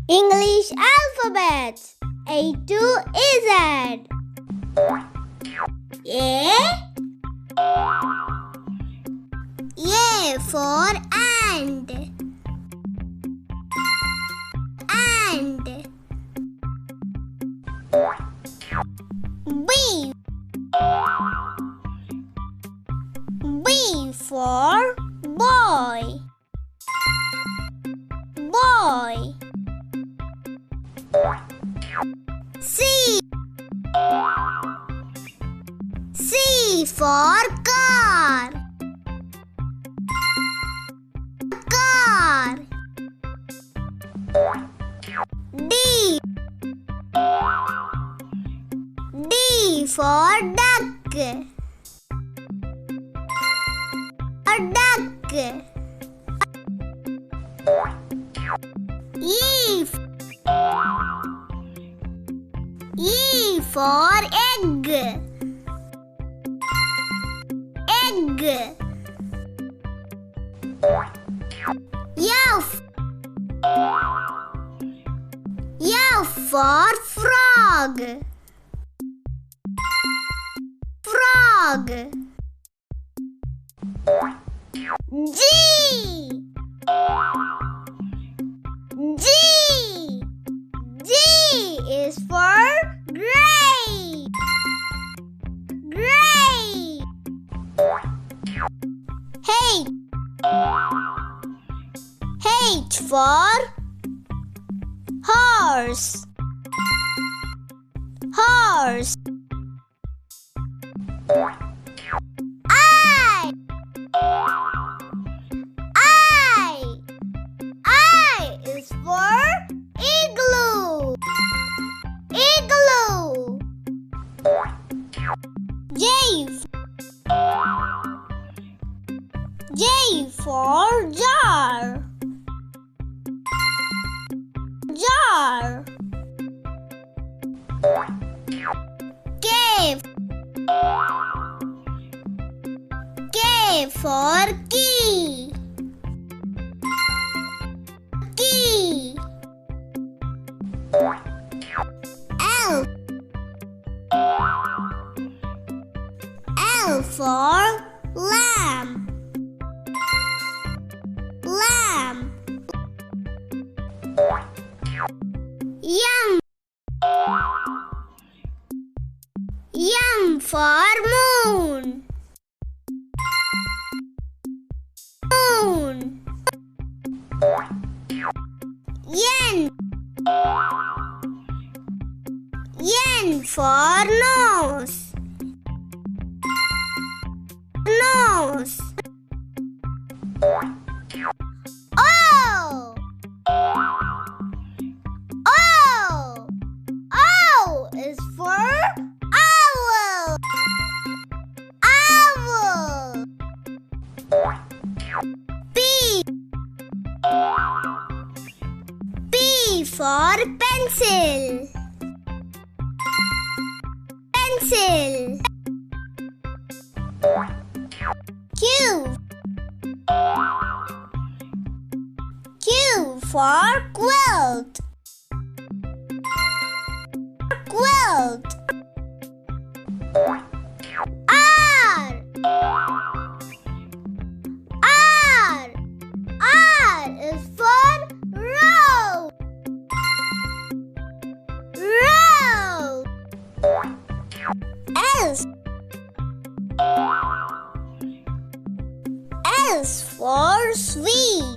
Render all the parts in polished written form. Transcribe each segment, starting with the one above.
English alphabet. A to Z. A. A for and. And. B. B for boy. Boy. C. C for car. Car. D. D for duck. A duck. E. E for egg. Egg. F. F for frog. Frog. G. G. G is for gray. Gray. H. H for horse. Horse. I. I is for igloo. Igloo. J. J for jar. Jar. K. K for key. Key. L. L for lamb. Lamb. M. M for moon. Moon. N. N for nose. Nose. O. O. O is for owl. Owl. P. P for pencil. Pencil. Q. Q for quilt. Quilt. R. R. R is for road. Road. S. S for sweet.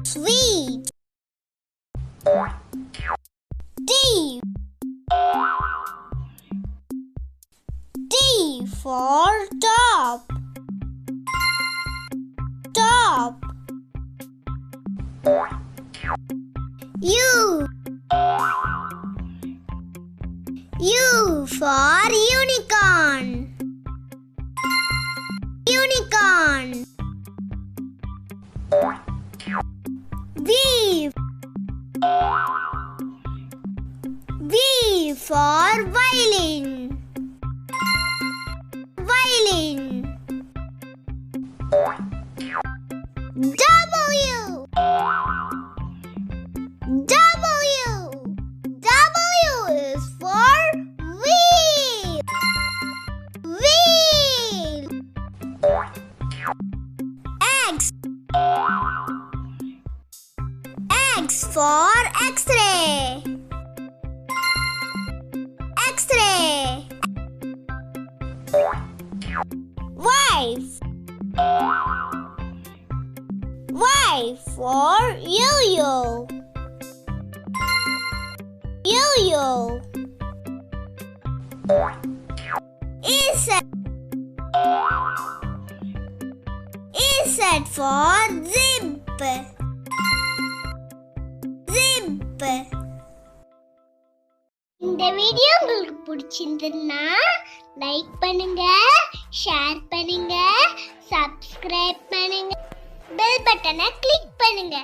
Sweet. D. D for top. Top. U. U for unicorn. Unicorn. V. V for violin. Violin. W. X for X-ray. X-ray. Y. Y for yo-yo. Yo-yo. Z for zip. Zip. இந்த video உங்களுக்கு பிடிச்சிருந்ததுன்னா like பண்ணுங்க, share பண்ணுங்க, subscribe பண்ணுங்க, bell பட்டனை click பண்ணுங்க.